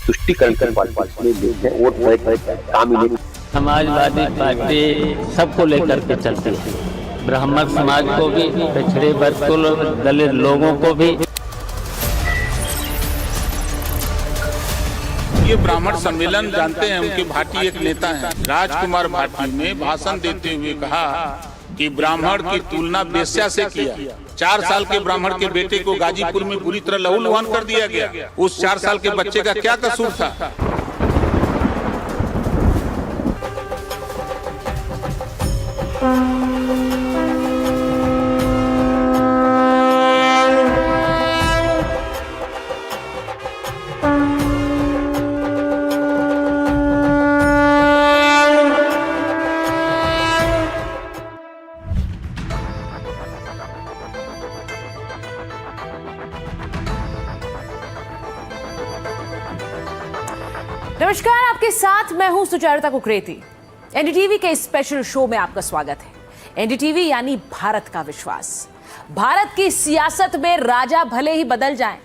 तुष्टिकरण की पार्टी में वोट काम ही नहीं। समाजवादी पार्टी सबको लेकर के चलती है, ब्राह्मण समाज को भी, पिछड़े वर्ग को, दलित लोगों को भी। ये ब्राह्मण सम्मेलन जानते हैं, उनके भाटी एक नेता हैं राजकुमार भाटी ने भाषण देते हुए कहा कि ब्राह्मण की तुलना वेश्या से किया। 4 साल के ब्राह्मण के बेटे को गाजीपुर में बुरी तरह लहूलुहान कर दिया गया। उस 4 साल के बच्चे का क्या कसूर था? नमस्कार, आपके साथ मैं हूं सुचारुता कुकरेती। एनडीटीवी के स्पेशल शो में आपका स्वागत है। एनडीटीवी यानी भारत का विश्वास। भारत की सियासत में राजा भले ही बदल जाएं,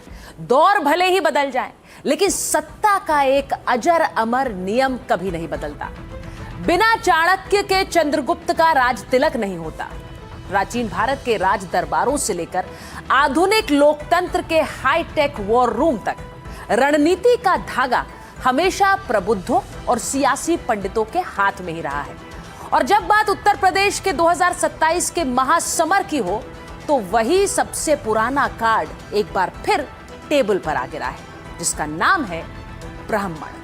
दौर भले ही बदल जाएं, लेकिन सत्ता का एक अजर अमर नियम कभी नहीं बदलता। बिना चाणक्य के चंद्रगुप्त का राज तिलक नहीं होता। प्राचीन भारत के राज दरबारों से लेकर आधुनिक लोकतंत्र के हाईटेक वॉर रूम तक रणनीति का धागा हमेशा प्रबुद्धों और सियासी पंडितों के हाथ में ही रहा है। और जब बात उत्तर प्रदेश के 2027 के महासमर की हो, तो वही सबसे पुराना कार्ड एक बार फिर टेबल पर आ गिरा है, जिसका नाम है ब्राह्मण।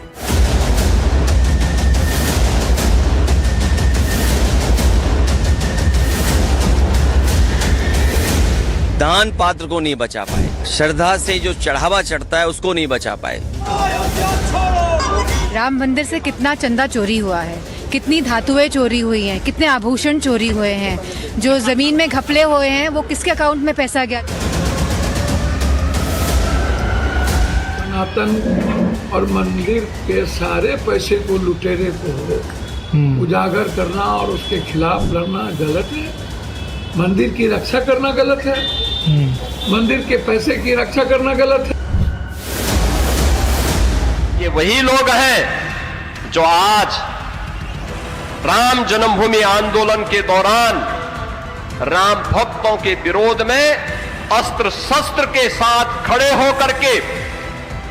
दान पात्र को नहीं बचा पाए, श्रद्धा से जो चढ़ावा चढ़ता है उसको नहीं बचा पाए। राम मंदिर से कितना चंदा चोरी हुआ है, कितनी धातुएं चोरी हुई हैं, कितने आभूषण चोरी हुए हैं, जो जमीन में घपले हुए हैं वो किसके अकाउंट में पैसा गया। सनातन और मंदिर के सारे पैसे को लुटेरे को उजागर करना और उसके खिलाफ लड़ना गलत है। मंदिर की रक्षा करना गलत है, मंदिर के पैसे की रक्षा करना गलत है। ये वही लोग हैं जो आज राम जन्मभूमि आंदोलन के दौरान राम भक्तों के विरोध में अस्त्र शस्त्र के साथ खड़े होकर के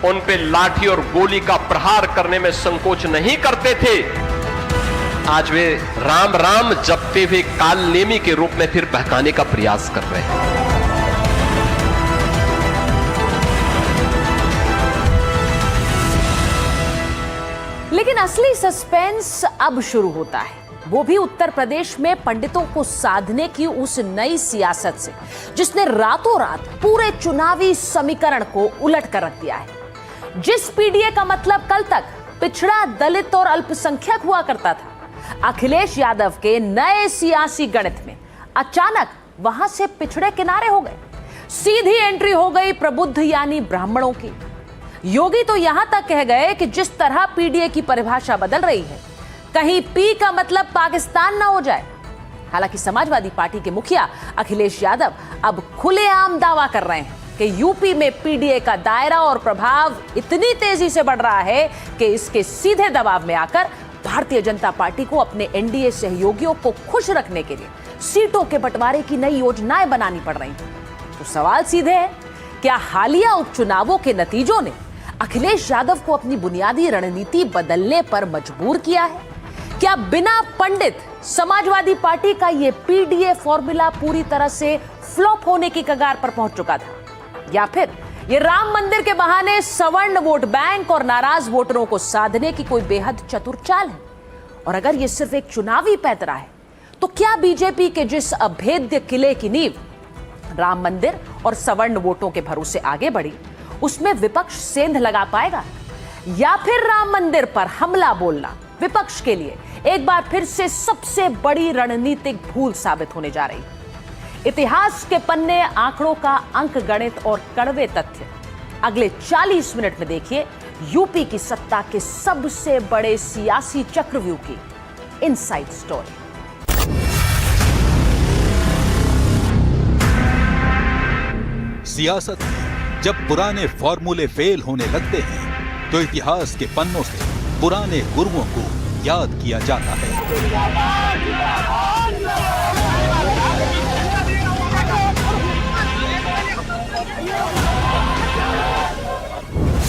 उन पे लाठी और गोली का प्रहार करने में संकोच नहीं करते थे। आज वे राम राम जपते हुए काल नेमी के रूप में फिर बहकाने का प्रयास कर रहे हैं। लेकिन असली सस्पेंस अब शुरू होता है, वो भी उत्तर प्रदेश में पंडितों को साधने की उस नई सियासत से, जिसने रातों रात पूरे चुनावी समीकरण को उलट कर रख दिया है। जिस पीडीए का मतलब कल तक पिछड़ा, दलित और अल्पसंख्यक हुआ करता था, अखिलेश यादव के नए सियासी गणित में अचानक वहां से पिछड़े किनारे हो गए। सीधी एंट्री हो गई प्रबुद्ध यानी ब्राह्मणों की। योगी तो यहां तक कह गए कि जिस तरह पीडीए की परिभाषा बदल रही है, कहीं पी का मतलब पाकिस्तान ना हो जाए। हालांकि समाजवादी पार्टी के मुखिया अखिलेश यादव अब खुलेआम दावा कर रहे हैं कि यूपी में पीडीए का दायरा और प्रभाव इतनी तेजी से बढ़ रहा है कि इसके सीधे दबाव में आकर भारतीय जनता पार्टी को अपने एनडीए सहयोगियों को खुश रखने के लिए सीटों के बंटवारे की नई योजनाएं बनानी पड़ रही हैं। तो सवाल सीधे है, क्या हालिया उपचुनावों के नतीजों ने अखिलेश यादव को अपनी बुनियादी रणनीति बदलने पर मजबूर किया है? क्या बिना पंडित समाजवादी पार्टी का यह पीडीए फॉर्मूला पूरी तरह से फ्लॉप होने की कगार पर पहुंच चुका था? या फिर ये राम मंदिर के बहाने सवर्ण वोट बैंक और नाराज वोटरों को साधने की कोई बेहद चतुर चाल है? और अगर ये सिर्फ एक चुनावी पैतरा है, तो क्या बीजेपी के जिस अभेद्य किले की नींव राम मंदिर और सवर्ण वोटों के भरोसे आगे बढ़ी, उसमें विपक्ष सेंध लगा पाएगा? या फिर राम मंदिर पर हमला बोलना विपक्ष के लिए एक बार फिर से सबसे बड़ी रणनीतिक भूल साबित होने जा रही? इतिहास के पन्ने, आंकड़ों का अंक गणित और कड़वे तथ्य अगले 40 मिनट में देखिए यूपी की सत्ता के सबसे बड़े सियासी चक्रव्यूह की इनसाइड स्टोरी। सियासत में जब पुराने फॉर्मूले फेल होने लगते हैं तो इतिहास के पन्नों से पुराने गुरुओं को याद किया जाता है।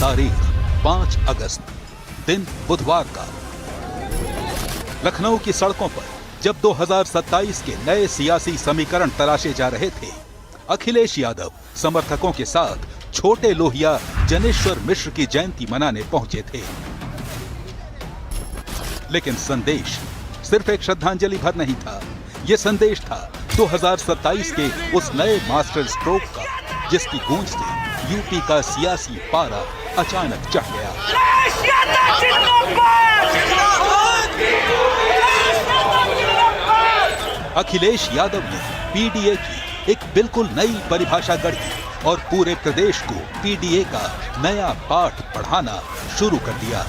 तारीख 5 अगस्त, दिन बुधवार का। लखनऊ की सड़कों पर जब 2027 के नए सियासी समीकरण तलाशे जा रहे थे, अखिलेश यादव समर्थकों के साथ छोटे लोहिया जनेश्वर मिश्र की जयंती मनाने पहुंचे थे। लेकिन संदेश सिर्फ एक श्रद्धांजलि भर नहीं था, यह संदेश था 2027 के उस नए मास्टर स्ट्रोक का, जिसकी गूंज से यूपी का सियासी पारा अचानक चढ़ गया। अखिलेश यादव ने पीडीए की एक बिल्कुल नई परिभाषा गढ़ी और पूरे प्रदेश को पीडीए का नया पाठ पढ़ाना शुरू कर दिया।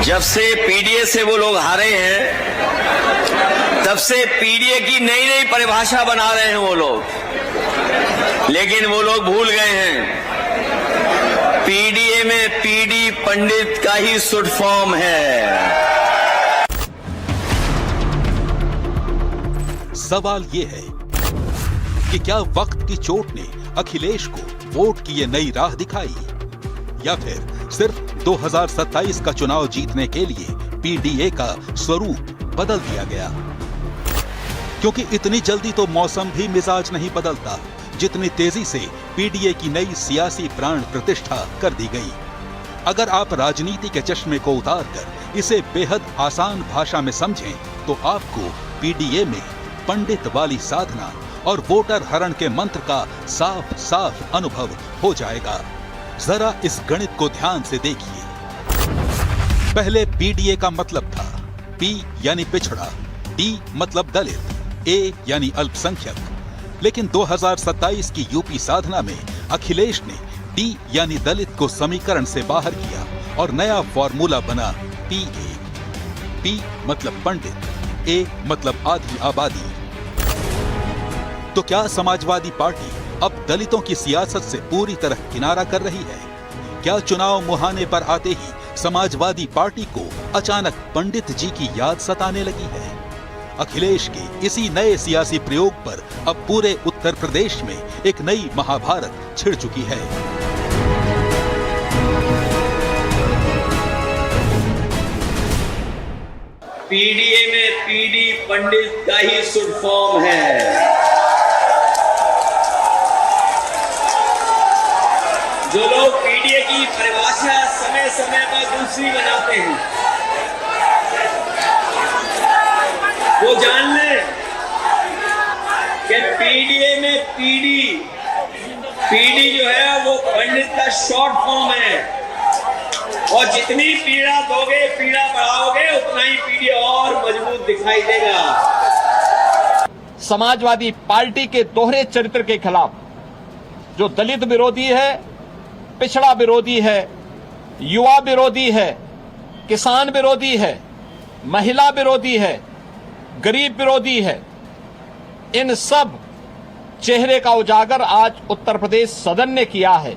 जब से पीडीए से वो लोग हारे हैं, तब से पीडीए की नई नई परिभाषा बना रहे हैं वो लोग। लेकिन वो लोग भूल गए हैं, पीडीए में पीडी पंडित का ही शुड फॉर्म है। सवाल ये है कि क्या वक्त की चोट ने अखिलेश को वोट की ये नई राह दिखाई, या फिर सिर्फ 2027 का चुनाव जीतने के लिए पीडीए का स्वरूप बदल दिया गया? क्योंकि इतनी जल्दी तो मौसम भी मिजाज नहीं बदलता, जितनी तेजी से पीडीए की नई सियासी प्राण प्रतिष्ठा कर दी गई। अगर आप राजनीति के चश्मे को उतारकर इसे बेहद आसान भाषा में समझें, तो आपको पीडीए में पंडित वाली साधना और वोटर हरण के मंत्र का साफ साफ अनुभव हो जाएगा। जरा इस गणित को ध्यान से देखिए। पहले पीडीए का मतलब था पी यानी पिछड़ा, डी मतलब दलित, ए यानी अल्पसंख्यक। लेकिन 2027 की यूपी साधना में अखिलेश ने डी यानी दलित को समीकरण से बाहर किया और नया फॉर्मूला बना पीए। पी मतलब पंडित, ए मतलब आधी आबादी। तो क्या समाजवादी पार्टी अब दलितों की सियासत से पूरी तरह किनारा कर रही है? क्या चुनाव मुहाने पर आते ही समाजवादी पार्टी को अचानक पंडित जी की याद सताने लगी है? अखिलेश के इसी नए सियासी प्रयोग पर अब पूरे उत्तर प्रदेश में एक नई महाभारत छिड़ चुकी है। पीडीए में पीडी पंडित का ही शुड फॉर्म है। जो लोग पीडीए की परिभाषा समय समय पर दूसरी बनाते हैं, वो जान लें कि पीडीए में पीडी जो है वो पंडित का शॉर्ट फॉर्म है। और जितनी पीड़ा दोगे, पीड़ा बढ़ाओगे, उतना ही पीडी और मजबूत दिखाई देगा। समाजवादी पार्टी के दोहरे चरित्र के खिलाफ, जो दलित विरोधी है, पिछड़ा विरोधी है, युवा विरोधी है, किसान विरोधी है, महिला विरोधी है, गरीब विरोधी है, इन सब चेहरे का उजागर आज उत्तर प्रदेश सदन ने किया है।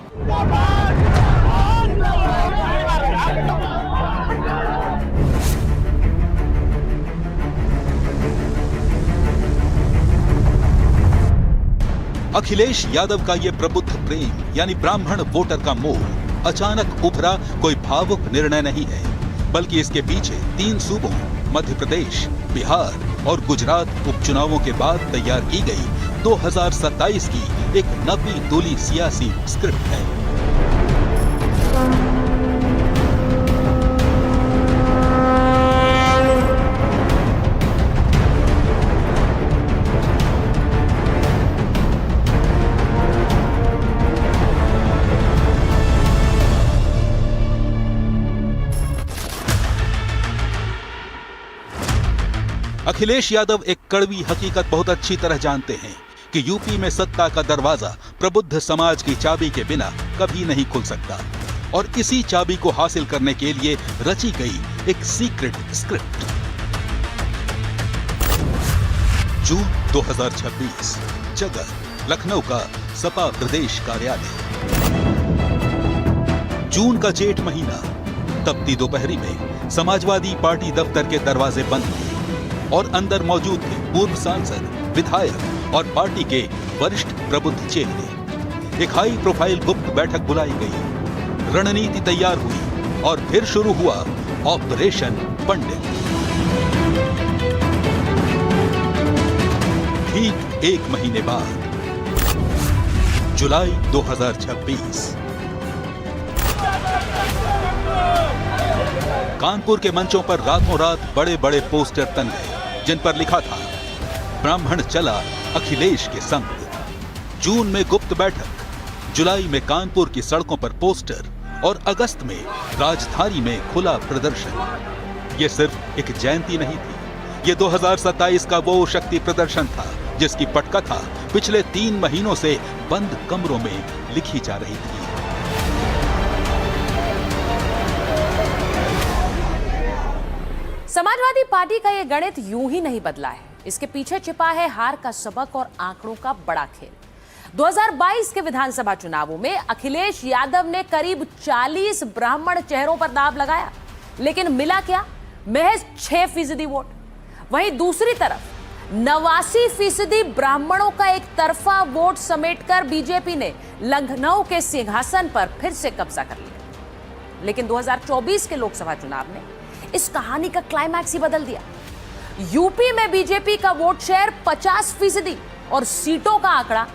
अखिलेश यादव का ये प्रबुद्ध प्रेम यानी ब्राह्मण वोटर का मोह अचानक उभरा कोई भावुक निर्णय नहीं है, बल्कि इसके पीछे 3 सूबों मध्य प्रदेश, बिहार और गुजरात उपचुनावों के बाद तैयार की गई 2027 की एक नपी तुली सियासी स्क्रिप्ट है। अखिलेश यादव एक कड़वी हकीकत बहुत अच्छी तरह जानते हैं कि यूपी में सत्ता का दरवाजा प्रबुद्ध समाज की चाबी के बिना कभी नहीं खुल सकता, और इसी चाबी को हासिल करने के लिए रची गई एक सीक्रेट स्क्रिप्ट। जून 2026, जगह लखनऊ का सपा प्रदेश कार्यालय। जून का जेठ महीना, तपती दोपहरी में समाजवादी पार्टी दफ्तर के दरवाजे बंद थे और अंदर मौजूद थे पूर्व सांसद, विधायक और पार्टी के वरिष्ठ प्रबुद्ध चेहरे। एक हाई प्रोफाइल गुप्त बैठक बुलाई गई, रणनीति तैयार हुई और फिर शुरू हुआ ऑपरेशन पंडित। ठीक एक महीने बाद, जुलाई 2026, कानपुर के मंचों पर रातों रात बड़े बड़े पोस्टर तन गए जिन पर लिखा था, ब्राह्मण चला अखिलेश के संग। जून में गुप्त बैठक, जुलाई में कानपुर की सड़कों पर पोस्टर और अगस्त में राजधानी में खुला प्रदर्शन। यह सिर्फ एक जयंती नहीं थी, यह 2027 का वो शक्ति प्रदर्शन था जिसकी पटकथा पिछले 3 महीनों से बंद कमरों में लिखी जा रही थी। समाजवादी पार्टी का यह गणित यूं ही नहीं बदला है। इसके पीछे छिपा है हार का सबक और आंकड़ों का बड़ा खेल। 2022 के विधानसभा चुनावों में अखिलेश यादव ने करीब 40 ब्राह्मण चेहरों पर दांव लगाया, लेकिन मिला क्या? महज 6% वोट। वहीं दूसरी तरफ 89% ब्राह्मणों का एक तरफा वोट समेटकर बीजेपी ने लखनऊ के सिंहासन पर फिर से कब्जा कर लिया। लेकिन 2024 के लोकसभा चुनाव ने इस कहानी का क्लाइमैक्स ही बदल दिया। यूपी में बीजेपी का वोट शेयर 50% और सीटों का आंकड़ा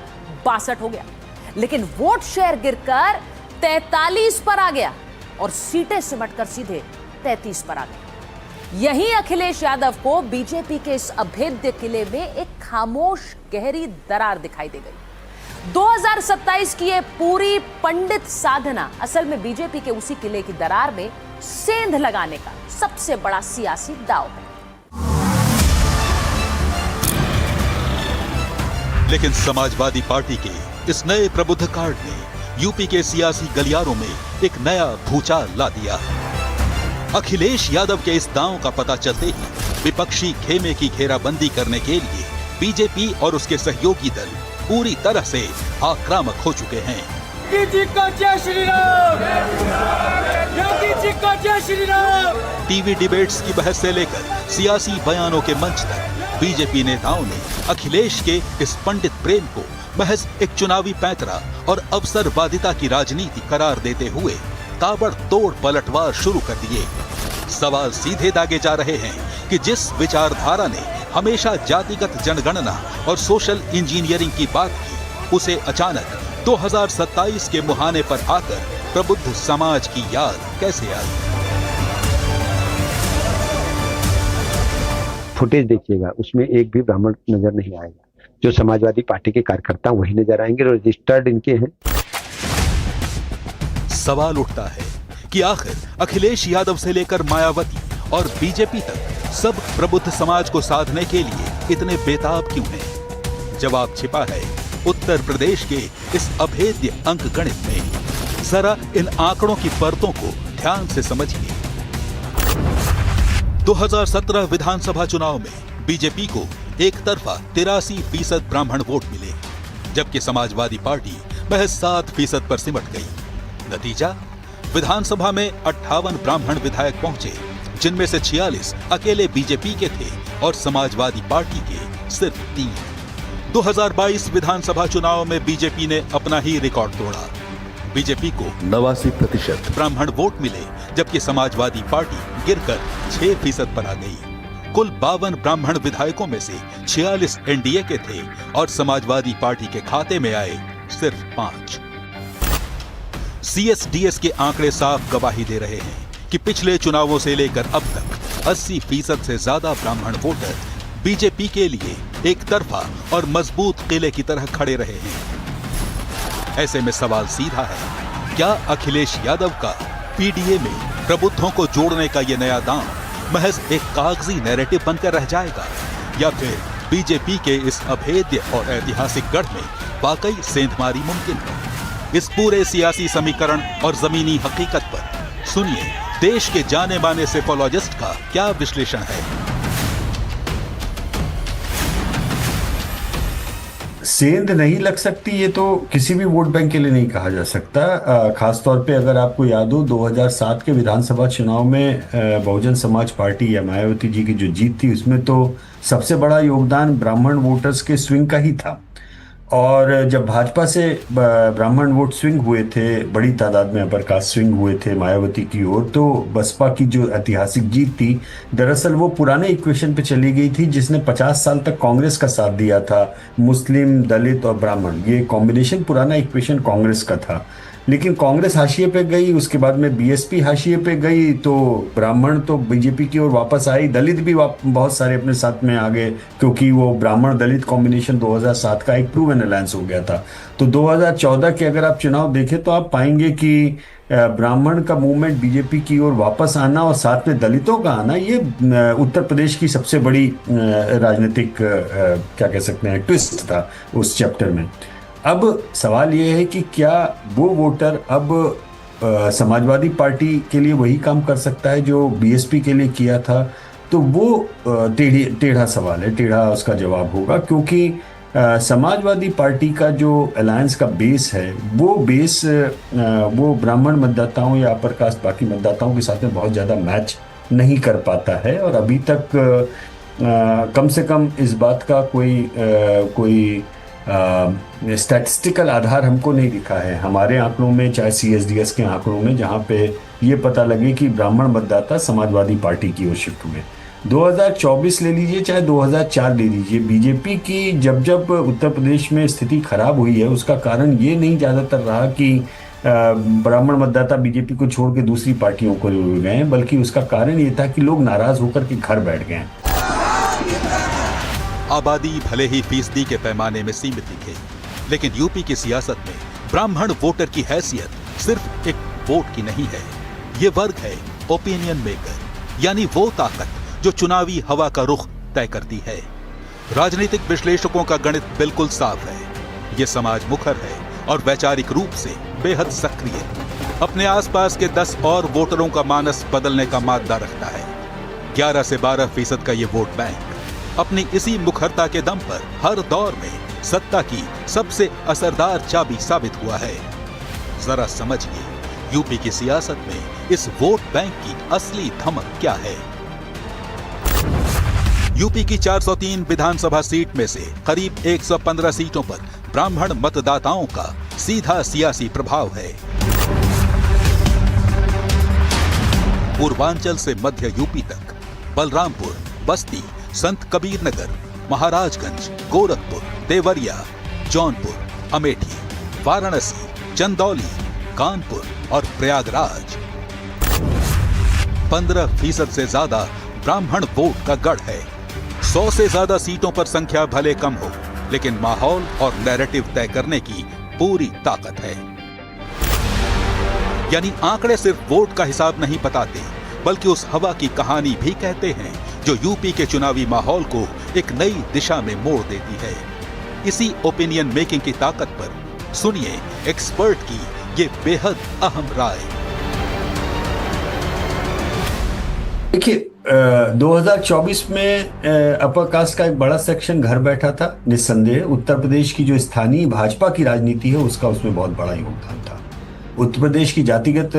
62 हो गया, लेकिन वोट शेयर गिरकर 43 पर आ गया और सीटें सिमटकर सीधे 33 पर आ गई। यहीं अखिलेश यादव को बीजेपी के इस अभेद्य किले में एक खामोश गहरी दरार दिखाई दे गई। 2027 की ये पूरी पंडित साधना असल में बीजेपी के उसी किले की दरार में सेंध लगाने का सबसे बड़ा सियासी दांव है। लेकिन समाजवादी पार्टी के इस नए प्रबुद्ध कार्ड ने यूपी के सियासी गलियारों में एक नया भूचाल ला दिया। अखिलेश यादव के इस दांव का पता चलते ही विपक्षी खेमे की घेराबंदी करने के लिए बीजेपी और उसके सहयोगी दल पूरी तरह से आक्रामक हो चुके हैं। टीवी डिबेट्स की बहस से लेकर सियासी बयानों के मंच तक बीजेपी नेताओं ने अखिलेश के इस पंडित प्रेम को महज एक चुनावी पैंतरा और अवसरवादिता की राजनीति करार देते हुए ताबड़तोड़ पलटवार शुरू कर दिए। सवाल सीधे दागे जा रहे हैं कि जिस विचारधारा ने हमेशा जातिगत जनगणना और सोशल इंजीनियरिंग की बात की, उसे अचानक 2027 के मुहाने पर आकर प्रबुद्ध समाज की याद कैसे आई? फुटेज देखिएगा, उसमें एक भी ब्राह्मण नजर नहीं आएगा। जो समाजवादी पार्टी के कार्यकर्ता वही नजर आएंगे, रजिस्टर्ड इनके हैं। सवाल उठता है कि आखिर अखिलेश यादव से लेकर मायावती और बीजेपी तक सब प्रबुद्ध समाज को साधने के लिए इतने बेताब क्यों हैं? जवाब छिपा है उत्तर प्रदेश के इस अभेद्य अंक गणित में। जरा इन आंकड़ों की परतों को ध्यान से समझिए। 2017 विधानसभा चुनाव में बीजेपी को एक तरफा 83% ब्राह्मण वोट मिले, जबकि समाजवादी पार्टी महज 7% पर सिमट गई। नतीजा, विधानसभा में 58 ब्राह्मण विधायक पहुंचे, जिनमें से 46 अकेले बीजेपी के थे और समाजवादी पार्टी के सिर्फ 3। 2022 विधानसभा चुनाव में बीजेपी ने अपना ही रिकॉर्ड तोड़ा। बीजेपी को 89% ब्राह्मण वोट मिले, जबकि समाजवादी पार्टी गिरकर 6% पर आ गई। कुल 52 ब्राह्मण विधायकों में से 46 एनडीए के थे और समाजवादी पार्टी के खाते में आए सिर्फ 5। सीएसडीएस के आंकड़े साफ गवाही दे रहे हैं कि पिछले चुनावों से लेकर अब तक 80% से ज्यादा ब्राह्मण वोटर बीजेपी के लिए एक तरफा और मजबूत किले की तरह खड़े रहे हैं। ऐसे में सवाल सीधा है, क्या अखिलेश यादव का पीडीए में प्रबुद्धों को जोड़ने का यह नया दांव महज एक कागजी नैरेटिव बनकर रह जाएगा, या फिर बीजेपी के इस अभेद्य और ऐतिहासिक गढ़ में वाकई सेंधमारी मुमकिन है? इस पूरे सियासी समीकरण और जमीनी हकीकत पर सुनिए देश के जाने माने सेफोलॉजिस्ट का क्या विश्लेषण है। सेंध नहीं लग सकती, ये तो किसी भी वोट बैंक के लिए नहीं कहा जा सकता। खास तौर पे अगर आपको याद हो 2007 के विधानसभा चुनाव में बहुजन समाज पार्टी या मायावती जी की जो जीत थी उसमें तो सबसे बड़ा योगदान ब्राह्मण वोटर्स के स्विंग का ही था। और जब भाजपा से ब्राह्मण वोट स्विंग हुए थे, बड़ी तादाद में अपर कास्ट स्विंग हुए थे मायावती की ओर, तो बसपा की जो ऐतिहासिक जीत थी दरअसल वो पुराने इक्वेशन पे चली गई थी जिसने 50 साल तक कांग्रेस का साथ दिया था। मुस्लिम, दलित और ब्राह्मण, ये कॉम्बिनेशन पुराना इक्वेशन कांग्रेस का था। लेकिन कांग्रेस हाशिए पे गई, उसके बाद में बीएसपी हाशिए पे गई, तो ब्राह्मण तो बीजेपी की ओर वापस आई, दलित भी बहुत सारे अपने साथ में आ गए, क्योंकि वो ब्राह्मण दलित कॉम्बिनेशन 2007 का एक प्रूवन अलायंस हो गया था। तो 2014 के अगर आप चुनाव देखें तो आप पाएंगे कि ब्राह्मण का मूवमेंट बीजेपी की ओर वापस आना और साथ में दलितों का आना, ये उत्तर प्रदेश की सबसे बड़ी राजनीतिक क्या कह सकते हैं ट्विस्ट था उस चैप्टर में। अब सवाल ये है कि क्या वो वोटर अब समाजवादी पार्टी के लिए वही काम कर सकता है जो बीएसपी के लिए किया था? तो वो टेढ़ा सवाल है, टेढ़ा उसका जवाब होगा, क्योंकि समाजवादी पार्टी का जो अलायंस का बेस है वो बेस वो ब्राह्मण मतदाताओं या अपर कास्ट बाकी मतदाताओं के साथ में बहुत ज़्यादा मैच नहीं कर पाता है। और अभी तक कम से कम इस बात का कोई स्टैटिस्टिकल आधार हमको नहीं दिखा है हमारे आंकड़ों में, चाहे सीएसडीएस के आंकड़ों में, जहां पे ये पता लगे कि ब्राह्मण मतदाता समाजवादी पार्टी की ओर शिफ्ट हुए। 2024 ले लीजिए चाहे 2004 ले लीजिए, बीजेपी की जब उत्तर प्रदेश में स्थिति खराब हुई है उसका कारण ये नहीं ज़्यादातर रहा कि ब्राह्मण मतदाता बीजेपी को छोड़ के दूसरी पार्टियों को गए, बल्कि उसका कारण ये था कि लोग नाराज होकर के घर बैठ गए। आबादी भले ही फीसदी के पैमाने में सीमित दिखे, लेकिन यूपी की सियासत में ब्राह्मण वोटर की हैसियत सिर्फ एक वोट की नहीं है। ये वर्ग है ओपिनियन मेकर, यानी वो ताकत जो चुनावी हवा का रुख तय करती है। राजनीतिक विश्लेषकों का गणित बिल्कुल साफ है, ये समाज मुखर है और वैचारिक रूप से बेहद सक्रिय, अपने आसपास के 10 और वोटरों का मानस बदलने का मादा रखता है। 11 से 12% का ये वोट बैंक अपनी इसी मुखरता के दम पर हर दौर में सत्ता की सबसे असरदार चाबी साबित हुआ है। जरा समझिए यूपी की सियासत में इस वोट बैंक की असली धमक क्या है। यूपी की 403 विधानसभा सीट में से करीब 115 सीटों पर ब्राह्मण मतदाताओं का सीधा सियासी प्रभाव है। पूर्वांचल से मध्य यूपी तक बलरामपुर, बस्ती, संत कबीर नगर, महाराजगंज, गोरखपुर, देवरिया, जौनपुर, अमेठी, वाराणसी, चंदौली, कानपुर और प्रयागराज 15% से ज्यादा ब्राह्मण वोट का गढ़ है। 100 से ज्यादा सीटों पर संख्या भले कम हो, लेकिन माहौल और नैरेटिव तय करने की पूरी ताकत है। यानी आंकड़े सिर्फ वोट का हिसाब नहीं बताते, बल्कि उस हवा की कहानी भी कहते हैं जो यूपी के चुनावी माहौल को एक नई दिशा में मोड़ देती है। इसी ओपिनियन मेकिंग की ताकत पर सुनिए एक्सपर्ट की ये बेहद अहम राय। देखिए 2024 में अपर कास्ट का एक बड़ा सेक्शन घर बैठा था। निस्संदेह उत्तर प्रदेश की जो स्थानीय भाजपा की राजनीति है उसका उसमें बहुत बड़ा योगदान था। उत्तर प्रदेश की जातिगत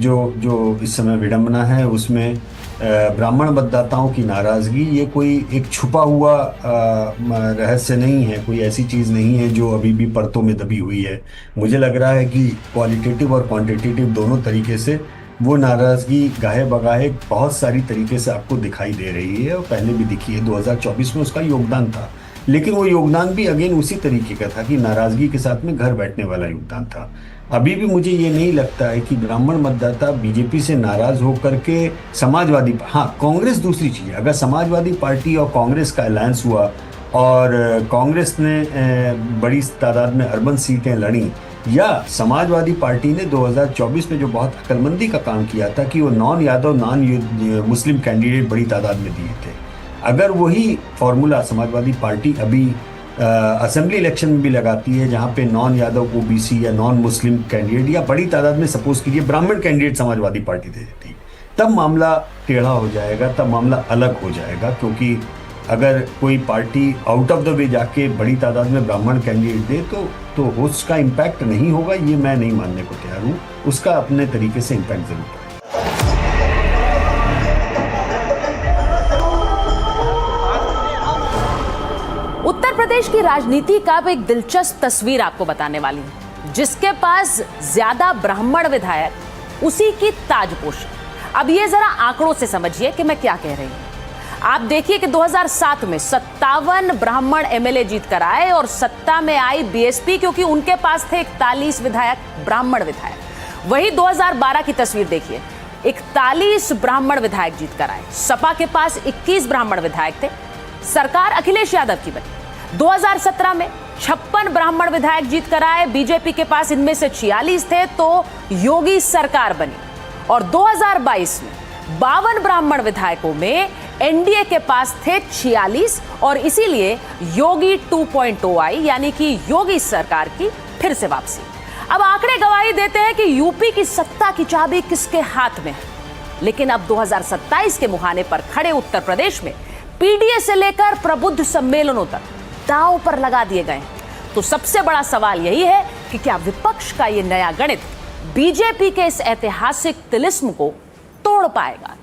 जो इस समय विडंबना है उसमें ब्राह्मण मतदाताओं की नाराजगी, ये कोई एक छुपा हुआ रहस्य नहीं है, कोई ऐसी चीज़ नहीं है जो अभी भी परतों में दबी हुई है। मुझे लग रहा है कि क्वालिटेटिव और क्वांटिटेटिव दोनों तरीके से वो नाराजगी गाहे बगाहे बहुत सारी तरीके से आपको दिखाई दे रही है और पहले भी दिखी है। 2024 में उसका योगदान था, लेकिन वो योगदान भी अगेन उसी तरीके का था कि नाराजगी के साथ में घर बैठने वाला योगदान था। अभी भी मुझे ये नहीं लगता है कि ब्राह्मण मतदाता बीजेपी से नाराज होकर के समाजवादी, हाँ कांग्रेस दूसरी चीज़ है, अगर समाजवादी पार्टी और कांग्रेस का अलायंस हुआ और कांग्रेस ने बड़ी तादाद में अर्बन सीटें लड़ी, या समाजवादी पार्टी ने 2024 में जो बहुत अक्लमंदी का काम किया था कि वो non Yadav non Muslim candidate बड़ी तादाद में दिए थे, अगर वही फॉर्मूला समाजवादी पार्टी अभी असेंबली इलेक्शन में भी लगाती है जहां पे नॉन यादव ओबीसी या नॉन मुस्लिम कैंडिडेट या बड़ी तादाद में सपोज कीजिए ब्राह्मण कैंडिडेट समाजवादी पार्टी दे देती, तब मामला टेढ़ा हो जाएगा, तब मामला अलग हो जाएगा, क्योंकि अगर कोई party out of the way जाके बड़ी तादाद में ब्राह्मण कैंडिडेट दे तो उसका इम्पैक्ट नहीं होगा, ये मैं नहीं मानने को तैयार हूँ। उसका अपने तरीके से इम्पैक्ट जरूर पड़ेगा। उत्तर प्रदेश की राजनीति का अब एक दिलचस्प तस्वीर आपको बताने वाली हूं। जिसके पास ज्यादा ब्राह्मण विधायक उसी की ताजपोशी। अब ये जरा आंकड़ों से समझिए कि मैं क्या कह रही हूं। आप देखिए कि 2007 में 57 ब्राह्मण एमएलए जीत कर आए और सत्ता में आई बीएसपी, क्योंकि उनके पास थे 41 विधायक ब्राह्मण विधायक। वही 2012 की तस्वीर देखिए, 41 ब्राह्मण विधायक जीत कर आए। सपा के पास 21 ब्राह्मण विधायक थे, सरकार अखिलेश यादव की बनी। 2017 में 56 ब्राह्मण विधायक जीत कर आए, बीजेपी के पास इनमें से 46 थे, तो योगी सरकार बनी। और 2022 में 52 ब्राह्मण विधायकों में एनडीए के पास थे 46 और इसीलिए योगी 2.0 आई, यानी कि योगी सरकार की फिर से वापसी। अब आंकड़े गवाही देते हैं कि यूपी की सत्ता की चाबी किसके हाथ में है। लेकिन अब 2027 के मुहाने पर खड़े उत्तर प्रदेश में पीडीए से लेकर प्रबुद्ध सम्मेलनों तक दांव पर लगा दिए गए हैं। तो सबसे बड़ा सवाल यही है कि क्या विपक्ष का ये नया गणित बीजेपी के इस ऐतिहासिक तिलिस्म को तोड़ पाएगा?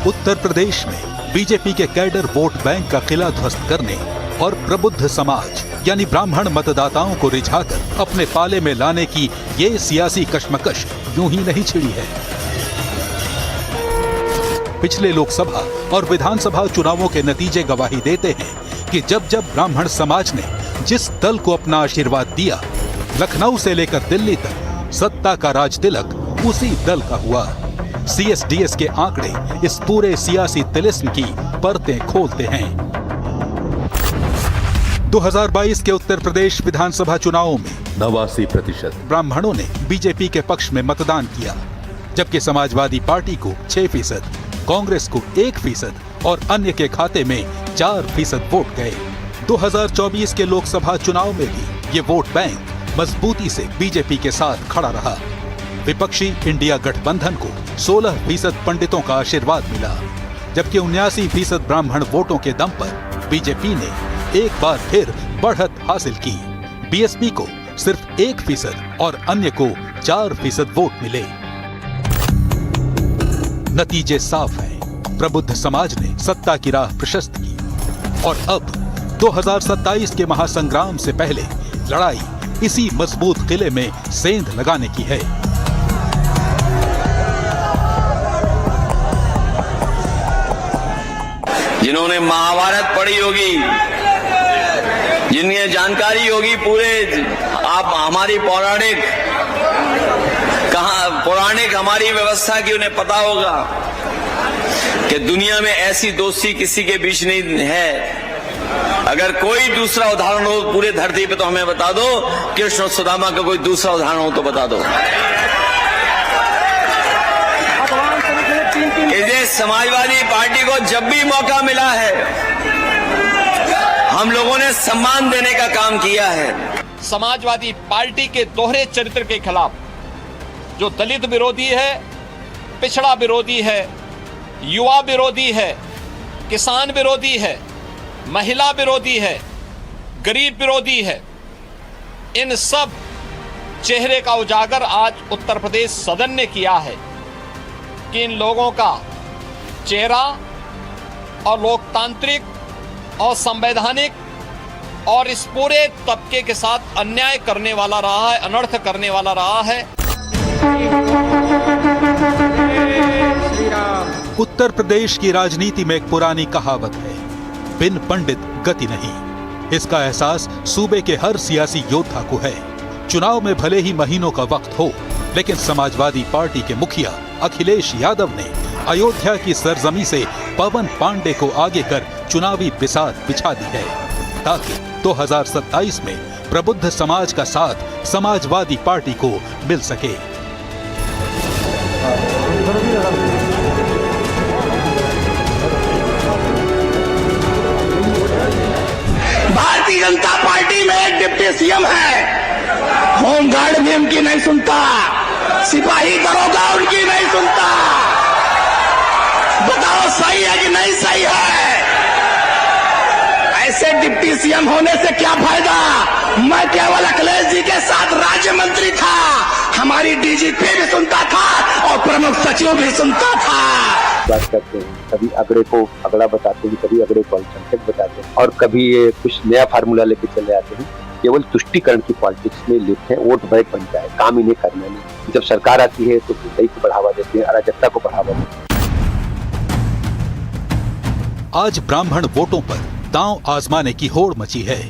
उत्तर प्रदेश में बीजेपी के कैडर वोट बैंक का किला ध्वस्त करने और प्रबुद्ध समाज यानी ब्राह्मण मतदाताओं को रिझाकर अपने पाले में लाने की ये सियासी कश्मकश यूं ही नहीं छिड़ी है। पिछले लोकसभा और विधानसभा चुनावों के नतीजे गवाही देते हैं कि जब जब ब्राह्मण समाज ने जिस दल को अपना आशीर्वाद दिया, लखनऊ से लेकर दिल्ली तक सत्ता का राज तिलक उसी दल का हुआ। सीएसडीएस के आंकड़े इस पूरे सियासी तिलिस्म की परतें खोलते हैं। 2022 के उत्तर प्रदेश विधानसभा चुनावों में 89% ब्राह्मणों ने बीजेपी के पक्ष में मतदान किया, जबकि समाजवादी पार्टी को 6%, कांग्रेस को 1% और अन्य के खाते में 4% वोट गए। 2024 के लोकसभा चुनाव में भी ये वोट बैंक मजबूती से बीजेपी के साथ खड़ा रहा। विपक्षी इंडिया गठबंधन को 16% पंडितों का आशीर्वाद मिला, जबकि 79% ब्राह्मण वोटों के दम पर बीजेपी ने एक बार फिर बढ़त हासिल की। बीएसपी को सिर्फ 1% और अन्य को 4% वोट मिले। नतीजे साफ हैं। प्रबुद्ध समाज ने सत्ता की राह प्रशस्त की और अब 2027 के महासंग्राम से पहले लड़ाई इसी मजबूत किले में सेंध लगाने की है। जिन्होंने महाभारत पढ़ी होगी, जिन्हें जानकारी होगी पूरे आप हमारी पौराणिक हमारी व्यवस्था की, उन्हें पता होगा कि दुनिया में ऐसी दोस्ती किसी के बीच नहीं है। अगर कोई दूसरा उदाहरण हो पूरे धरती पे तो हमें बता दो। कृष्ण और सुदामा का कोई दूसरा उदाहरण हो तो बता दो। इसे समाजवादी पार्टी को जब भी मौका मिला है हम लोगों ने सम्मान देने का काम किया है। समाजवादी पार्टी के दोहरे चरित्र के खिलाफ, जो दलित विरोधी है, पिछड़ा विरोधी है, युवा विरोधी है, किसान विरोधी है, महिला विरोधी है, गरीब विरोधी है, इन सब चेहरे का उजागर आज उत्तर प्रदेश सदन ने किया है कि इन लोगों का चेहरा और लोकतांत्रिक और संवैधानिक और इस पूरे तबके के साथ अन्याय करने वाला रहा है, अनर्थ करने वाला रहा है। उत्तर प्रदेश की राजनीति में एक पुरानी कहावत है, बिन पंडित गति नहीं। इसका एहसास सूबे के हर सियासी योद्धा को है। चुनाव में भले ही महीनों का वक्त हो, लेकिन समाजवादी पार्टी के मुखिया अखिलेश यादव ने अयोध्या की सरजमी से पवन पांडे को आगे कर चुनावी बिसात बिछा दी है, ताकि 2027 में प्रबुद्ध समाज का साथ समाजवादी पार्टी को मिल सके। जनता पार्टी में एक डिप्टी सीएम है, होमगार्ड भी उनकी नहीं सुनता, सिपाही दरोगा उनकी नहीं सुनता। बताओ सही है कि नहीं सही है? ऐसे डिप्टी सीएम होने से क्या फायदा? मैं केवल अखिलेश जी के साथ राज्य मंत्री था, हमारी डीजीपी भी सुनता था और प्रमुख सचिव भी सुनता था। बात करते हैं, कभी अगड़े को अगड़ा बताते हैं, कभी अगड़े को अल्पसंख्यक बताते हैं, और कभी ये कुछ नया फार्मूला लेके चले आते हैं। केवल तुष्टीकरण की पॉलिटिक्स में लिप्त है, वोट बैंक बन जाए, काम इन्हें करना नहीं। जब सरकार आती है तो गुंडाई को बढ़ावा देते हैं, अराजकता को बढ़ावा देते हैं। आज ब्राह्मण वोटों पर दांव आजमाने की होड़ मची है,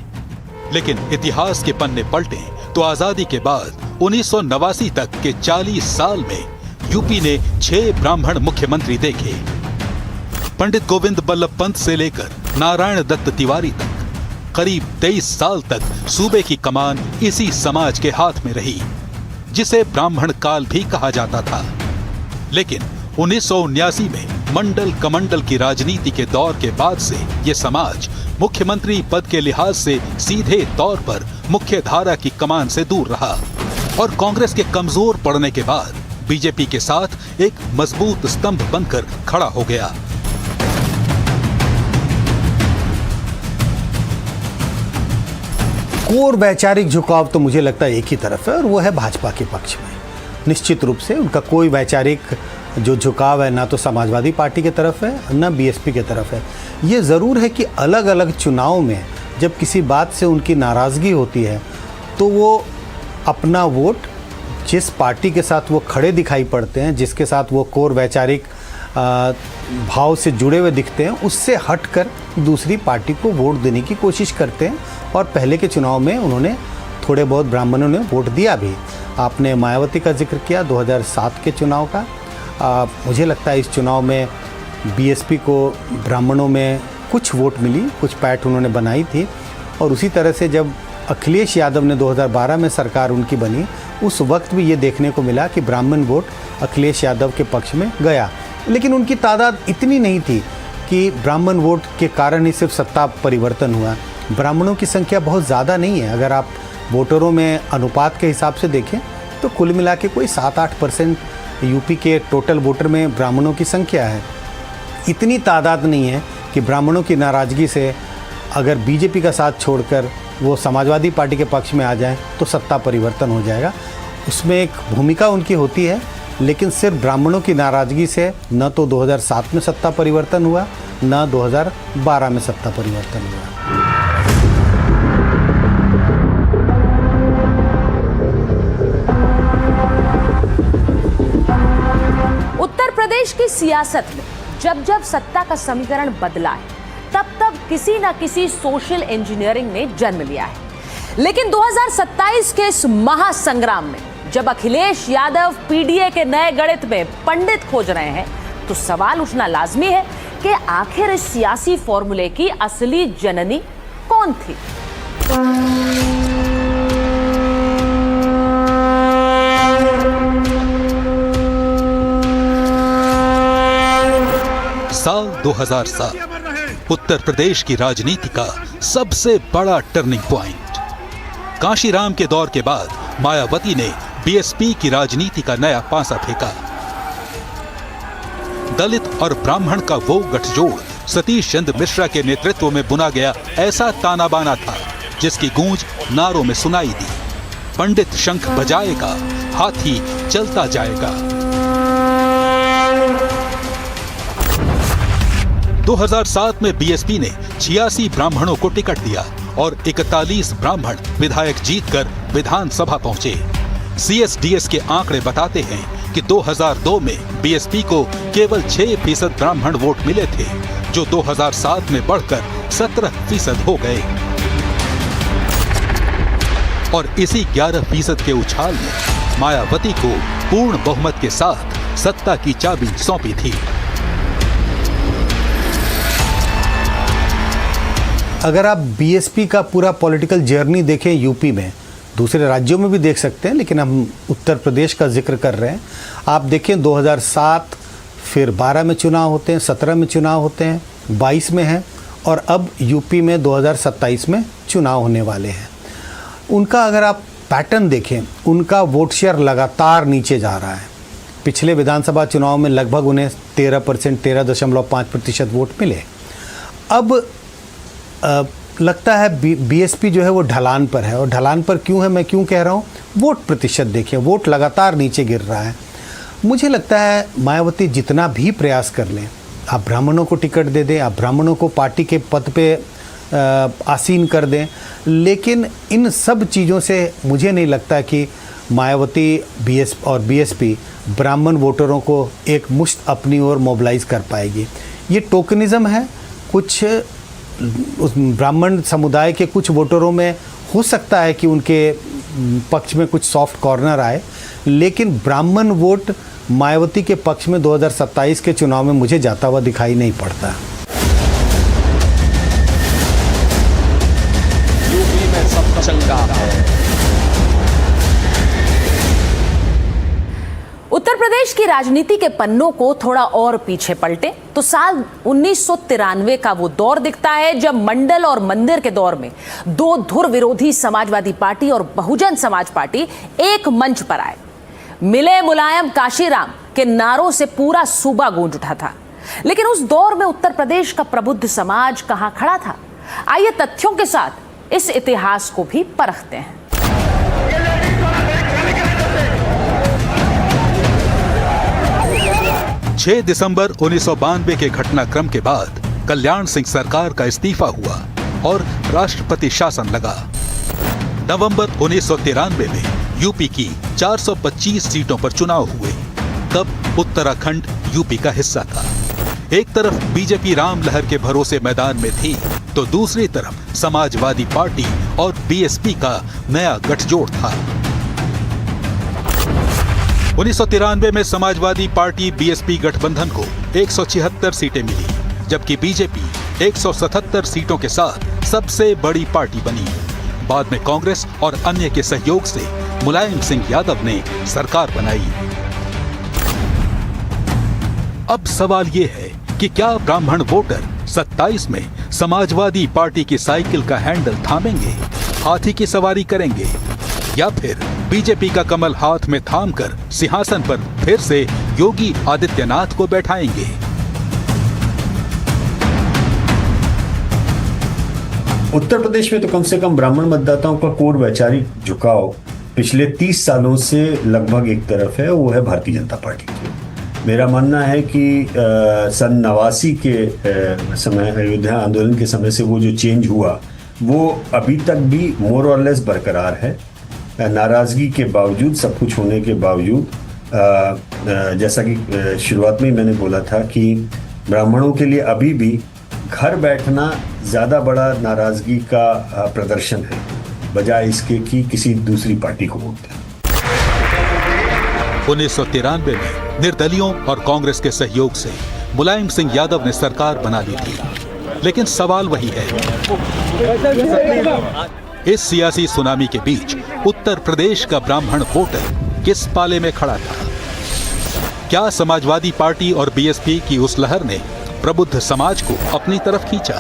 लेकिन इतिहास के पन्ने पलटे तो आजादी के बाद 1989 तक के 40 साल में यूपी ने 6 ब्राह्मण मुख्यमंत्री देखे। पंडित गोविंद बल्लभ पंत से लेकर नारायण दत्त तिवारी तक करीब 23 साल तक सूबे की कमान इसी समाज के हाथ में रही, जिसे ब्राह्मण काल भी कहा जाता था। लेकिन 1979 में मंडल कमंडल की राजनीति के दौर के बाद से ये समाज मुख्यमंत्री पद के लिहाज से सीधे तौर पर मुख्य धारा की कमान से दूर रहा और कांग्रेस के कमजोर पड़ने के बाद बीजेपी के साथ एक मजबूत स्तंभ बनकर खड़ा हो गया। कोर वैचारिक झुकाव तो मुझे लगता है एक ही तरफ है, और वो है भाजपा के पक्ष में। निश्चित रूप से उनका कोई वैचारिक जो झुकाव है ना तो समाजवादी पार्टी की तरफ है ना बीएसपी की तरफ है। ये ज़रूर है कि अलग अलग चुनाव में जब किसी बात से उनकी नाराज़गी होती है तो वो अपना वोट जिस पार्टी के साथ वो खड़े दिखाई पड़ते हैं, जिसके साथ वो कोर वैचारिक भाव से जुड़े हुए दिखते हैं, उससे हटकर दूसरी पार्टी को वोट देने की कोशिश करते हैं। और पहले के चुनाव में उन्होंने थोड़े बहुत ब्राह्मणों ने वोट दिया भी। आपने मायावती का जिक्र किया 2007 के चुनाव का। मुझे लगता है इस चुनाव में बीएसपी को ब्राह्मणों में कुछ वोट मिली, कुछ पैठ उन्होंने बनाई थी। और उसी तरह से जब अखिलेश यादव ने 2012 में सरकार उनकी बनी, उस वक्त भी ये देखने को मिला कि ब्राह्मण वोट अखिलेश यादव के पक्ष में गया, लेकिन उनकी तादाद इतनी नहीं थी कि ब्राह्मण वोट के कारण ही सिर्फ सत्ता परिवर्तन हुआ। ब्राह्मणों की संख्या बहुत ज़्यादा नहीं है। अगर आप वोटरों में अनुपात के हिसाब से देखें तो कुल मिला के कोई 7-8% यूपी के टोटल वोटर में ब्राह्मणों की संख्या है। इतनी तादाद नहीं है कि ब्राह्मणों की नाराज़गी से अगर बीजेपी का साथ छोड़कर वो समाजवादी पार्टी के पक्ष में आ जाएं तो सत्ता परिवर्तन हो जाएगा। उसमें एक भूमिका उनकी होती है, लेकिन सिर्फ ब्राह्मणों की नाराज़गी से न तो 2007 में सत्ता परिवर्तन हुआ, न 2012 में सत्ता परिवर्तन हुआ। उत्तर प्रदेश की सियासत में जब जब सत्ता का समीकरण बदला है, तब तब किसी न किसी सोशल इंजीनियरिंग ने जन्म लिया है। लेकिन 2027 के इस महासंग्राम में जब अखिलेश यादव पीडीए के नए गणित में पंडित खोज रहे हैं, तो सवाल उठना लाजमी है कि आखिर इस सियासी फॉर्मूले की असली जननी कौन थी? साल 2007 उत्तर प्रदेश की राजनीति का सबसे बड़ा टर्निंग पॉइंट। कांशीराम के दौर के बाद मायावती ने बीएसपी की राजनीति का नया पांसा फेंका। दलित और ब्राह्मण का वो गठजोड़ सतीश चंद्र मिश्रा के नेतृत्व में बुना गया ऐसा ताना बाना था जिसकी गूंज नारों में सुनाई दी। पंडित शंख बजाएगा, हाथी चलता जाएगा। 2007 में बीएसपी ने 86 ब्राह्मणों को टिकट दिया और 41 ब्राह्मण विधायक जीतकर विधानसभा पहुंचे। सीएसडीएस के आंकड़े बताते हैं कि 2002 में बीएसपी को केवल 6% ब्राह्मण वोट मिले थे, जो 2007 में बढ़कर 17% हो गए। और इसी 11% के उछाल में मायावती को पूर्ण बहुमत के साथ सत्ता की चाबी सौंपी थी। अगर आप बीएसपी का पूरा पॉलिटिकल जर्नी देखें यूपी में, दूसरे राज्यों में भी देख सकते हैं, लेकिन हम उत्तर प्रदेश का जिक्र कर रहे हैं। आप देखें 2007, फिर 12 में चुनाव होते हैं, 17 में चुनाव होते हैं, 22 में हैं और अब यूपी में 2027 में चुनाव होने वाले हैं। उनका अगर आप पैटर्न देखें, उनका वोट शेयर लगातार नीचे जा रहा है। पिछले विधानसभा चुनाव में लगभग उन्हें 13%, 13.5% वोट मिले। अब लगता है बीएसपी जो है वो ढलान पर है। और ढलान पर क्यों है, मैं क्यों कह रहा हूँ, वोट प्रतिशत देखिए, वोट लगातार नीचे गिर रहा है। मुझे लगता है मायावती जितना भी प्रयास कर लें, आप ब्राह्मणों को टिकट दे दें, आप ब्राह्मणों को पार्टी के पद पे आसीन कर दें, लेकिन इन सब चीज़ों से मुझे नहीं लगता कि मायावती बीएसपी ब्राह्मण वोटरों को एक मुश्त अपनी ओर मोबिलाइज कर पाएगी। ये टोकनिज़म है। कुछ उस ब्राह्मण समुदाय के कुछ वोटरों में हो सकता है कि उनके पक्ष में कुछ सॉफ्ट कॉर्नर आए, लेकिन ब्राह्मण वोट मायावती के पक्ष में 2027 के चुनाव में मुझे जाता हुआ दिखाई नहीं पड़ता। यूपी में सब चंगा है। उत्तर प्रदेश की राजनीति के पन्नों को थोड़ा और पीछे पलटे तो साल 1993 का वो दौर दिखता है जब मंडल और मंदिर के दौर में दो धुर विरोधी समाजवादी पार्टी और बहुजन समाज पार्टी एक मंच पर आए। मिले मुलायम काशीराम के नारों से पूरा सूबा गूंज उठा था। लेकिन उस दौर में उत्तर प्रदेश का प्रबुद्ध समाज कहां खड़ा था? आइए तथ्यों के साथ इस इतिहास को भी परखते हैं। 6 दिसंबर 1992 के घटनाक्रम के बाद कल्याण सिंह सरकार का इस्तीफा हुआ और राष्ट्रपति शासन लगा। नवंबर 1993 में यूपी की 425 सीटों पर चुनाव हुए। तब उत्तराखंड यूपी का हिस्सा था। एक तरफ बीजेपी राम लहर के भरोसे मैदान में थी, तो दूसरी तरफ समाजवादी पार्टी और बीएसपी का नया गठजोड़ था। 1993 में समाजवादी पार्टी बीएसपी गठबंधन को 176 सीटें मिली, जबकि बीजेपी 177 सीटों के साथ सबसे बड़ी पार्टी बनी। बाद में कांग्रेस और अन्य के सहयोग से मुलायम सिंह यादव ने सरकार बनाई। अब सवाल ये है कि क्या ब्राह्मण वोटर 27 में समाजवादी पार्टी की साइकिल का हैंडल थामेंगे, हाथी की सवारी करेंगे, या फिर बीजेपी का कमल हाथ में थामकर सिंहासन पर फिर से योगी आदित्यनाथ को बैठाएंगे? उत्तर प्रदेश में तो कम से कम ब्राह्मण मतदाताओं का कोर वैचारिक झुकाव पिछले 30 सालों से लगभग एक तरफ है, वो है भारतीय जनता पार्टी की। मेरा मानना है कि सन 89 के समय, अयोध्या आंदोलन के समय से वो जो चेंज हुआ वो अभी तक भी मोर और लेस बरकरार है। नाराज़गी के बावजूद, सब कुछ होने के बावजूद, जैसा कि शुरुआत में ही मैंने बोला था कि ब्राह्मणों के लिए अभी भी घर बैठना ज़्यादा बड़ा नाराज़गी का प्रदर्शन है, बजाय इसके कि किसी दूसरी पार्टी को वोट दें। 1993 में निर्दलियों और कांग्रेस के सहयोग से मुलायम सिंह यादव ने सरकार बना ली थी, लेकिन सवाल वही है। इस सियासी सुनामी के बीच उत्तर प्रदेश का ब्राह्मण वोटर किस पाले में खड़ा था? क्या समाजवादी पार्टी और बीएसपी की उस लहर ने प्रबुद्ध समाज को अपनी तरफ खींचा?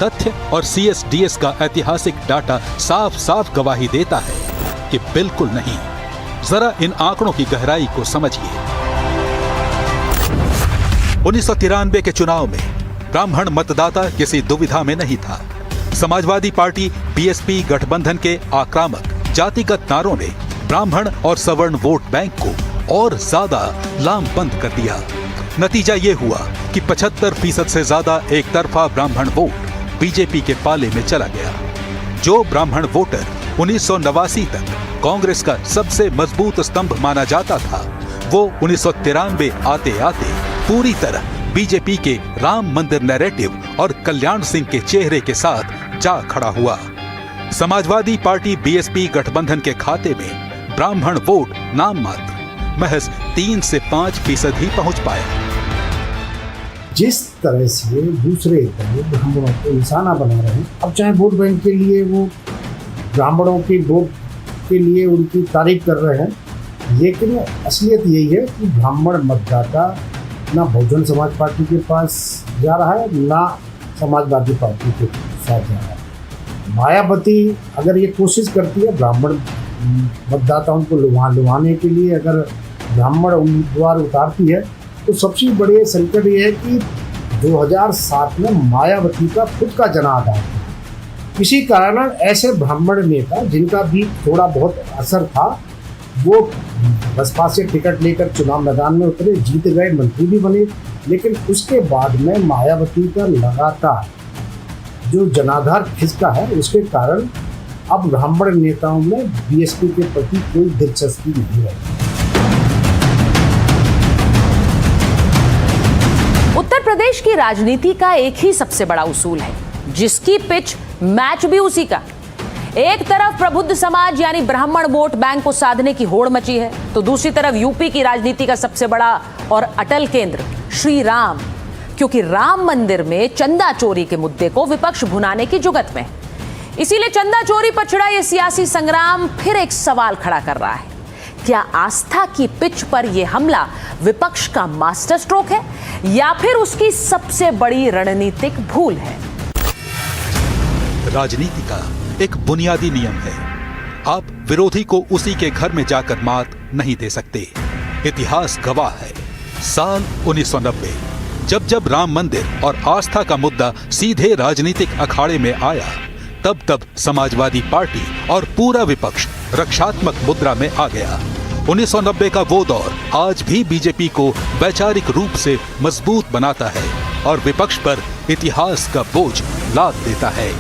तथ्य और सीएसडीएस का ऐतिहासिक डाटा साफ साफ गवाही देता है कि बिल्कुल नहीं। जरा इन आंकड़ों की गहराई को समझिए। 1993 के चुनाव में ब्राह्मण मतदाता किसी दुविधा में नहीं था। समाजवादी पार्टी बीएसपी गठबंधन के आक्रामक जातिगत नारों ने ब्राह्मण और सवर्ण वोट बैंक को और ज्यादा लामबंद कर दिया। नतीजा ये हुआ कि 75% से ज्यादा एक तरफा ब्राह्मण वोट बीजेपी के पाले में चला गया। जो ब्राह्मण वोटर 1989 तक कांग्रेस का सबसे मजबूत स्तंभ माना जाता था, वो 1993 आते आते पूरी तरह बीजेपी के राम मंदिर नैरेटिव और कल्याण सिंह के चेहरे के साथ जा खड़ा हुआ। समाजवादी पार्टी बीएसपी गठबंधन के खाते में ब्राह्मण वोट नाम मात्र महज 3 से 5% ही पहुंच पाया। जिस तरह से दूसरे ब्राह्मणों को निशाना बना रहे हैं, अब चाहे वोट बैंक के लिए वो ब्राह्मणों के वोट के लिए उनकी तारीफ कर रहे हैं, लेकिन असलियत यही है कि ब्राह्मण मतदाता ना बहुजन समाज पार्टी के पास जा रहा है, ना समाजवादी पार्टी के साथ जा रहा है। मायावती अगर ये कोशिश करती है ब्राह्मण मतदाताओं को लुभाने के लिए, अगर ब्राह्मण उम्मीदवार उतारती है, तो सबसे बड़े संकट ये है कि 2007 में मायावती का खुद का जनाधार था। किसी कारण ऐसे ब्राह्मण नेता जिनका भी थोड़ा बहुत असर था, वो बसपा से टिकट लेकर चुनाव मैदान में उतरे, जीत गए, मंत्री भी बने, लेकिन उसके बाद में मायावती का लगातार जो जनाधार खिसका है, उसके कारण अब ब्राह्मण नेताओं में बीएसपी के प्रति कोई दिलचस्पी नहीं है। उत्तर प्रदेश की राजनीति का एक ही सबसे बड़ा उसूल है, जिसकी पिच मैच भी उसी का। एक तरफ प्रबुद्ध समाज यानी ब्राह्मण वोट बैंक को साधने की होड़ मची है, तो दूसरी तरफ यूपी की राजनीति का सबसे बड़ा और अटल केंद्र श्री राम, क्योंकि राम मंदिर में चंदा चोरी के मुद्दे को विपक्ष भुनाने की जुगत में। इसीलिए चंदा चोरी पर छिड़ा यह सियासी संग्राम फिर एक सवाल खड़ा कर रहा है, क्या आस्था की पिच पर यह हमला विपक्ष का मास्टर स्ट्रोक है या फिर उसकी सबसे बड़ी रणनीतिक भूल है? राजनीति का एक बुनियादी नियम है, आप विरोधी को उसी के घर में जाकर मात नहीं दे सकते। इतिहास गवाह है, साल 1990 जब राम मंदिर और आस्था का मुद्दा सीधे राजनीतिक अखाड़े में आया, तब समाजवादी पार्टी और पूरा विपक्ष रक्षात्मक मुद्रा में आ गया। 1990 का वो दौर आज भी बीजेपी को वैचारिक रूप से मजबूत बनाता है और विपक्ष पर इतिहास का बोझ लाद देता है।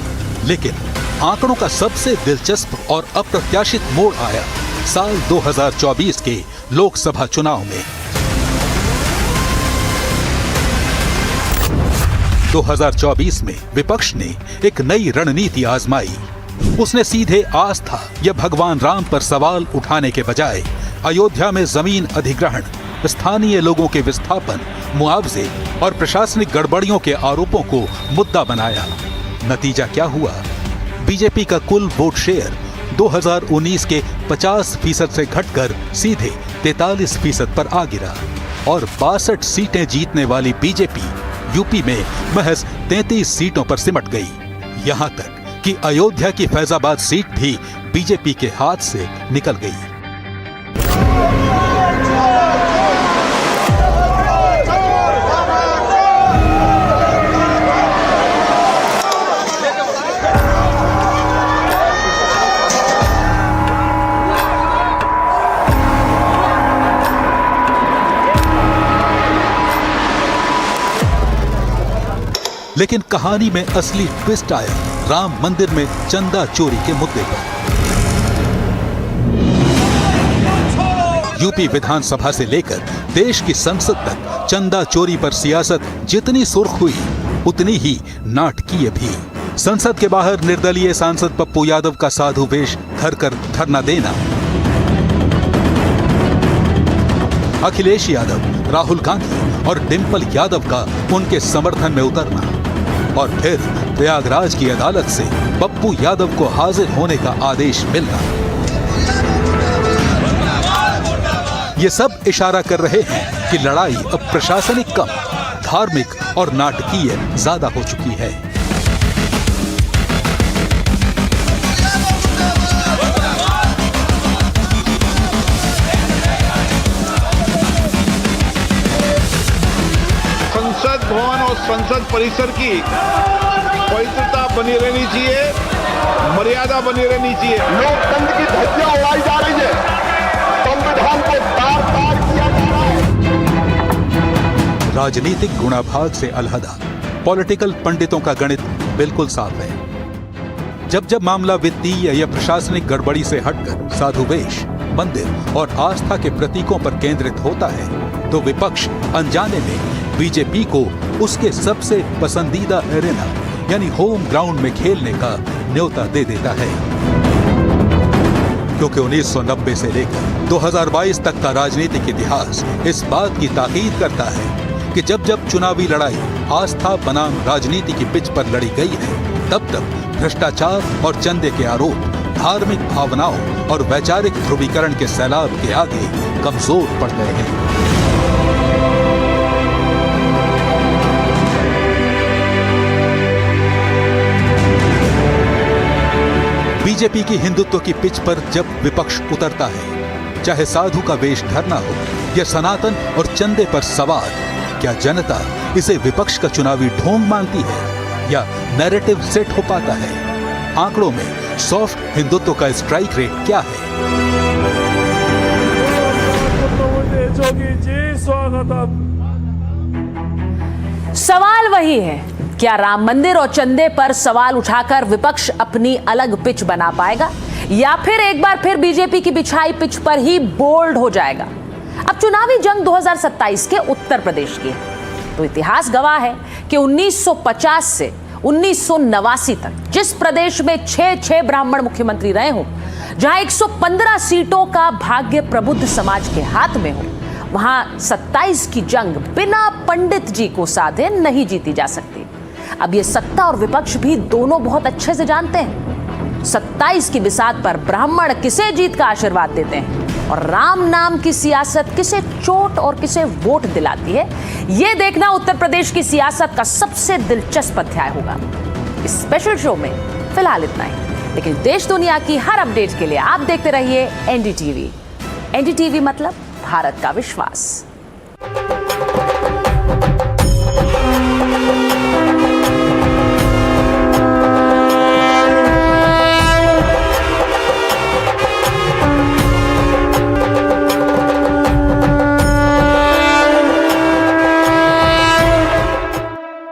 लेकिन आंकड़ों का सबसे दिलचस्प और अप्रत्याशित मोड़ आया साल 2024 के लोकसभा चुनाव में। 2024 में विपक्ष ने एक नई रणनीति आजमाई। उसने सीधे आस्था या भगवान राम पर सवाल उठाने के बजाय अयोध्या में जमीन अधिग्रहण, स्थानीय लोगों के विस्थापन, मुआवजे और प्रशासनिक गड़बड़ियों के आरोपों को मुद्दा बनाया। नतीजा क्या हुआ? बीजेपी का कुल वोट शेयर 2019 के 50% से घटकर सीधे 43% पर आ गिरा और 62 सीटें जीतने वाली बीजेपी यूपी में महज 33 सीटों पर सिमट गई। यहां तक कि अयोध्या की फैजाबाद सीट भी बीजेपी के हाथ से निकल गई। लेकिन कहानी में असली ट्विस्ट आया राम मंदिर में चंदा चोरी के मुद्दे पर। यूपी विधानसभा से लेकर देश की संसद तक चंदा चोरी पर सियासत जितनी सुर्ख हुई, उतनी ही नाटकीय भी। संसद के बाहर निर्दलीय सांसद पप्पू यादव का साधु वेश धरकर धरना देना, अखिलेश यादव, राहुल गांधी और डिंपल यादव का उनके समर्थन में उतरना और फिर प्रयागराज की अदालत से पप्पू यादव को हाजिर होने का आदेश मिलना, ये सब इशारा कर रहे हैं कि लड़ाई अब प्रशासनिक कम, धार्मिक और नाटकीय ज्यादा हो चुकी है। संसद भवन और संसद परिसर की पवित्रता बनी रहनी चाहिए, मर्यादा बनी रहनी चाहिए। लोकतंत्र की धज्जियां उड़ाई जा रही है, संविधान को तार-तार किया जा रहा है। राजनीतिक गुणाभाग से अलहदा पॉलिटिकल पंडितों का गणित बिल्कुल साफ है। जब मामला वित्तीय या प्रशासनिक गड़बड़ी से हटकर साधु वेश, मंदिर और आस्था के प्रतीकों पर केंद्रित होता है, तो विपक्ष अनजाने में बीजेपी को उसके सबसे पसंदीदा एरेना यानी होम ग्राउंड में खेलने का न्योता दे देता है। क्योंकि 1990 से लेकर 2022 तक का राजनीतिक इतिहास इस बात की ताकीद करता है कि जब चुनावी लड़ाई आस्था बनाम राजनीति की पिच पर लड़ी गई है, तब भ्रष्टाचार और चंदे के आरोप धार्मिक भावनाओं और वैचारिक ध्रुवीकरण के सैलाब के आगे कमजोर पड़ गए हैं। बीजेपी की हिंदुत्व की पिच पर जब विपक्ष उतरता है, चाहे साधु का वेश धरना हो या सनातन और चंदे पर सवार, क्या जनता इसे विपक्ष का चुनावी ढोंग मानती है या नैरेटिव सेट हो पाता है? आंकड़ों में सॉफ्ट हिंदुत्व का स्ट्राइक रेट क्या है? सवाल वही है, क्या राम मंदिर और चंदे पर सवाल उठाकर विपक्ष अपनी अलग पिच बना पाएगा या फिर एक बार फिर बीजेपी की बिछाई पिच पर ही बोल्ड हो जाएगा? अब चुनावी जंग 2027 के उत्तर प्रदेश की है, तो इतिहास गवाह है कि 1950 से 1989 तक जिस प्रदेश में 6 ब्राह्मण मुख्यमंत्री रहे हों, जहां 115 सीटों का भाग्य प्रबुद्ध समाज के हाथ में हो, वहां 27 की जंग बिना पंडित जी को साधे नहीं जीती जा सकती। अब ये सत्ता और विपक्ष भी दोनों बहुत अच्छे से जानते हैं 27 की बिसात पर ब्राह्मण किसे जीत का आशीर्वाद देते हैं और राम नाम की सियासत किसे चोट और किसे वोट दिलाती है। यह देखना उत्तर प्रदेश की सियासत का सबसे दिलचस्प अध्याय होगा। इस स्पेशल शो में फिलहाल इतना ही, लेकिन देश दुनिया की हर अपडेट के लिए आप देखते रहिए एनडीटीवी। एनडीटीवी मतलब भारत का विश्वास।